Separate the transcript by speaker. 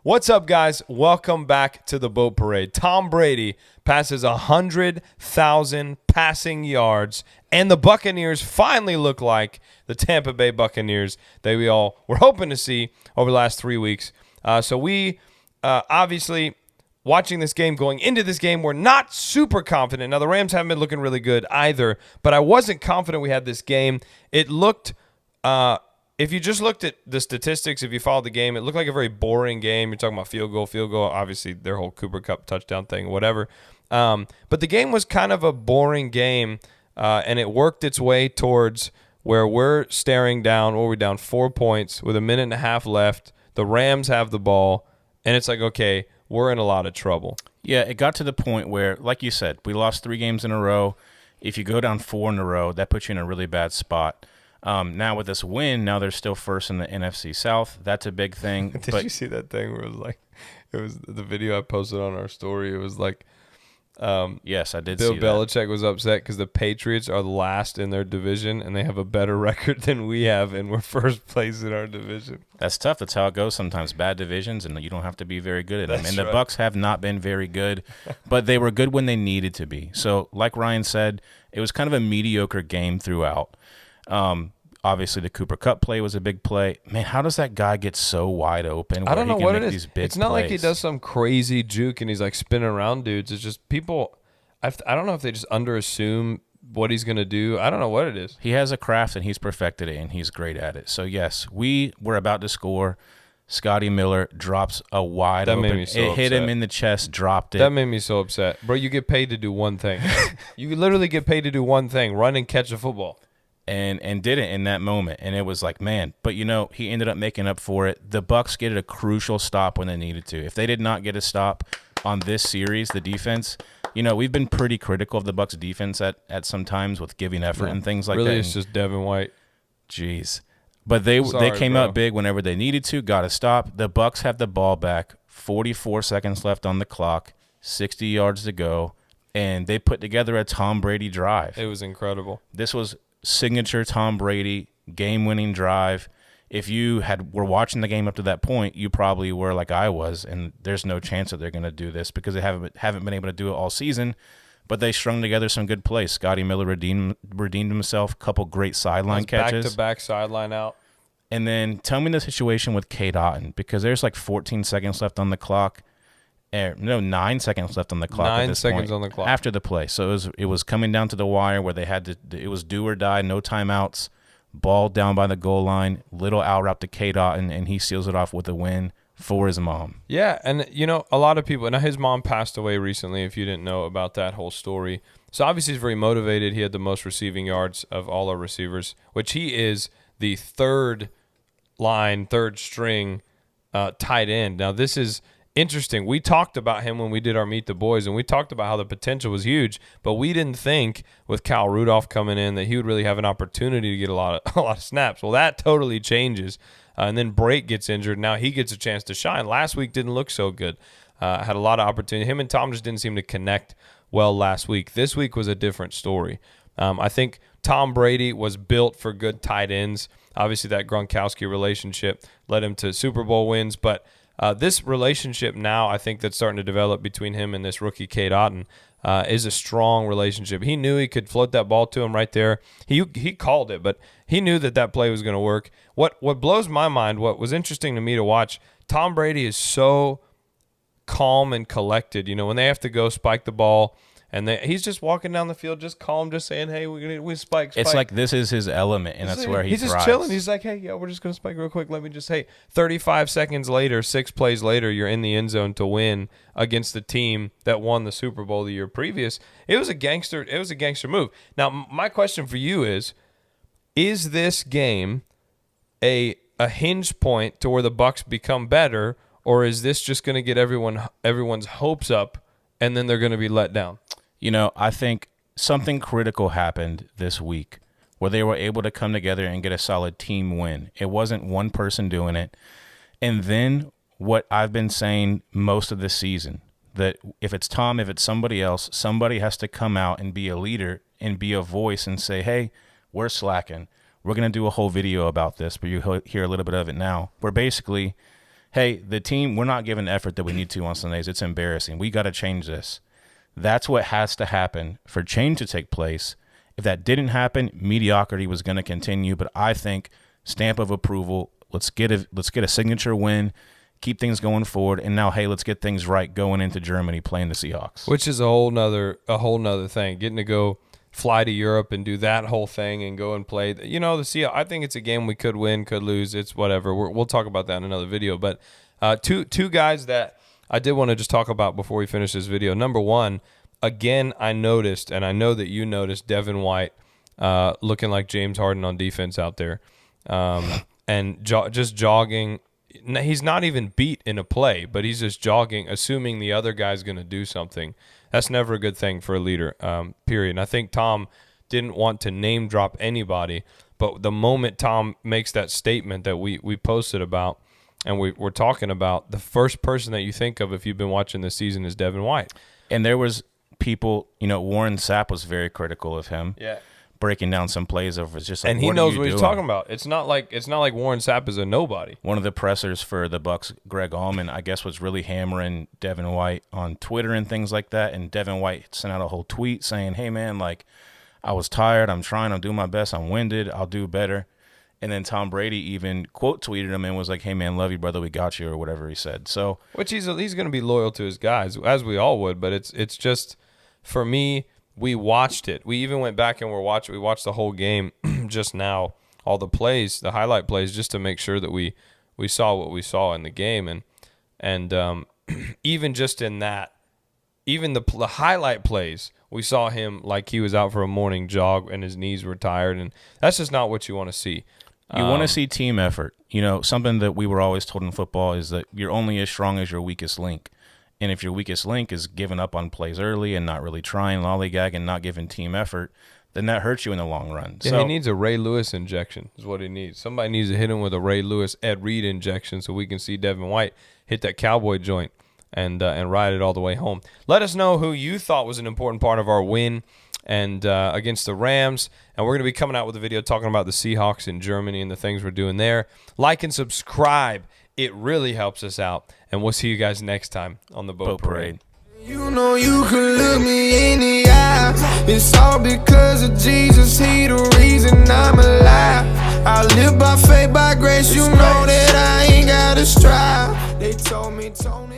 Speaker 1: What's up, guys? Welcome back to the Boat Parade. Tom Brady passes 100,000 passing yards, and the Buccaneers finally look like the Tampa Bay Buccaneers that we all were hoping to see over the last 3 weeks. So we obviously, watching this game, going into this game, we're not super confident. Now, the Rams haven't been looking really good either, but I wasn't confident we had this game. It looked if you just looked at the statistics, if you followed the game, it looked like a very boring game. You're talking about field goal, obviously their whole Cooper Kupp touchdown thing, whatever. But the game was kind of a boring game, and it worked its way towards where we're staring down. We're down 4 points with a minute and a half left. The Rams have the ball, and it's like, okay, we're in a lot of trouble.
Speaker 2: Yeah, it got to the point where, like you said, we lost 3 games in a row. If you go down 4 in a row, that puts you in a really bad spot. Now with this win, now they're still first in the NFC South. That's a big thing.
Speaker 1: Did you see that thing where it was the video I posted on our story? It was like,
Speaker 2: yes, I did.
Speaker 1: Bill
Speaker 2: see
Speaker 1: Belichick was upset because the Patriots are last in their division and they have a better record than we have, and we're first place in our division.
Speaker 2: That's tough. That's how it goes sometimes. Bad divisions, and you don't have to be very good at them. And the Bucs have not been very good, but they were good when they needed to be. So, like Ryan said, it was kind of a mediocre game throughout. Obviously, the Cooper Kupp play was a big play. Man, how does that guy get so wide open?
Speaker 1: I don't know what it is. It's not
Speaker 2: plays?
Speaker 1: like he does some crazy juke and he's like spinning around dudes. It's just people. I don't know if they just underassume what he's going to do. I don't know what it is.
Speaker 2: He has a craft and he's perfected it, and he's great at it. So, yes, we were about to score. Scotty Miller drops a wide open.
Speaker 1: Made me so upset.
Speaker 2: Hit him in the chest, dropped it.
Speaker 1: That made me so upset. Bro, you get paid to do one thing. You literally get paid to do one thing, run and catch a football.
Speaker 2: And did it in that moment, and it was like, man. But he ended up making up for it. The Bucs get a crucial stop when they needed to. If they did not get a stop on this series, the defense, we've been pretty critical of the Bucs defense at some times with giving effort and things like that.
Speaker 1: Really, it's just Devin White.
Speaker 2: Jeez, but they came out big whenever they needed to. Got a stop. The Bucs have the ball back. 44 seconds left on the clock. 60 yards to go, and they put together a Tom Brady drive.
Speaker 1: It was incredible.
Speaker 2: This was signature Tom Brady game-winning drive. If you were watching the game up to that point, you probably were like I was, and there's no chance that they're going to do this because they haven't been able to do it all season. But they strung together some good plays. Scotty Miller redeemed himself. A couple great sideline catches.
Speaker 1: Back-to-back sideline out.
Speaker 2: And then tell me the situation with Cade Otton, because there's like 14 seconds left on the clock. 9 seconds left on the clock.
Speaker 1: 9 seconds on the clock
Speaker 2: after the play. So it was coming down to the wire where they had to. It was do or die, no timeouts. Ball down by the goal line. Little out route to Cade Otton, and he seals it off with a win for his mom.
Speaker 1: Yeah, and a lot of people. Now his mom passed away recently. If you didn't know about that whole story, so obviously he's very motivated. He had the most receiving yards of all our receivers, which he is the third string tight end. Now this is interesting. We talked about him when we did our Meet the Boys, and we talked about how the potential was huge, but we didn't think with Cal Rudolph coming in that he would really have an opportunity to get a lot of snaps. Well, that totally changes. And then Brake gets injured. Now he gets a chance to shine. Last week didn't look so good. Had a lot of opportunity. Him and Tom just didn't seem to connect well last week. This week was a different story. I think Tom Brady was built for good tight ends. Obviously, that Gronkowski relationship led him to Super Bowl wins, but this relationship now, I think that's starting to develop between him and this rookie Cade Otton is a strong relationship. He knew he could float that ball to him right there. He called it, but he knew that play was going to work. What blows my mind, what was interesting to me to watch, Tom Brady is so calm and collected. When they have to go spike the ball, and he's just walking down the field, just calm, just saying, "Hey, we spike."
Speaker 2: It's like this is his element, and that's where he thrives.
Speaker 1: He's just chilling. He's like, "Hey, we're just gonna spike real quick. Let me just 35 seconds later, 6 plays later, you're in the end zone to win against the team that won the Super Bowl the year previous." It was a gangster move. Now, my question for you is this game a hinge point to where the Bucs become better, or is this just going to get everyone's hopes up, and then they're going to be let down?
Speaker 2: I think something critical happened this week where they were able to come together and get a solid team win. It wasn't one person doing it. And then what I've been saying most of this season, that if it's Tom, if it's somebody else, somebody has to come out and be a leader and be a voice and say, hey, we're slacking. We're going to do a whole video about this, but you hear a little bit of it now. Where basically, hey, the team, we're not giving the effort that we need to on Sundays. It's embarrassing. We got to change this. That's what has to happen for change to take place. If that didn't happen, mediocrity was going to continue. But I think stamp of approval. Let's get a signature win, keep things going forward, and now, hey, let's get things right going into Germany playing the Seahawks.
Speaker 1: Which is a whole nother thing. Getting to go fly to Europe and do that whole thing and go and play. The Seahawks. I think it's a game we could win, could lose. It's whatever. We'll talk about that in another video. But two guys that I did want to just talk about before we finish this video. Number one, again, I noticed, and I know that you noticed, Devin White looking like James Harden on defense out there, and just jogging. He's not even beat in a play, but he's just jogging, assuming the other guy's going to do something. That's never a good thing for a leader, period. And I think Tom didn't want to name drop anybody, but the moment Tom makes that statement that we posted about and we're talking about, the first person that you think of if you've been watching this season is Devin White.
Speaker 2: And there was people, Warren Sapp was very critical of him.
Speaker 1: Yeah.
Speaker 2: Breaking down some plays over. It's just like,
Speaker 1: and he knows what he's talking about. It's not like Warren Sapp is a nobody.
Speaker 2: One of the pressers for the Bucs, Greg Allman, I guess, was really hammering Devin White on Twitter and things like that. And Devin White sent out a whole tweet saying, "Hey man, like, I was tired. I'm doing my best. I'm winded. I'll do better." And then Tom Brady even quote tweeted him and was like, "Hey man, love you, brother. We got you," or whatever he said. So,
Speaker 1: which he's going to be loyal to his guys, as we all would. But it's just, for me, we watched it. We even went back and we watched the whole game just now, all the plays, the highlight plays, just to make sure that we saw what we saw in the game. And even just in that, even the highlight plays, we saw him like he was out for a morning jog and his knees were tired, and that's just not what you want to see.
Speaker 2: You want to see team effort. Something that we were always told in football is that you're only as strong as your weakest link. And if your weakest link is giving up on plays early and not really trying, lollygag, and not giving team effort, then that hurts you in the long run.
Speaker 1: Yeah, he needs a Ray Lewis injection is what he needs. Somebody needs to hit him with a Ray Lewis, Ed Reed injection so we can see Devin White hit that cowboy joint and ride it all the way home. Let us know who you thought was an important part of our win and against the Rams. And we're going to be coming out with a video talking about the Seahawks in Germany and the things we're doing there. Like and subscribe. It really helps us out. And we'll see you guys next time on the Boat Parade.
Speaker 3: You know you can look me in the eye. It's all because of Jesus. He the reason I'm alive. I live by faith, by grace. You know that I ain't gotta strive. They told me, Tony.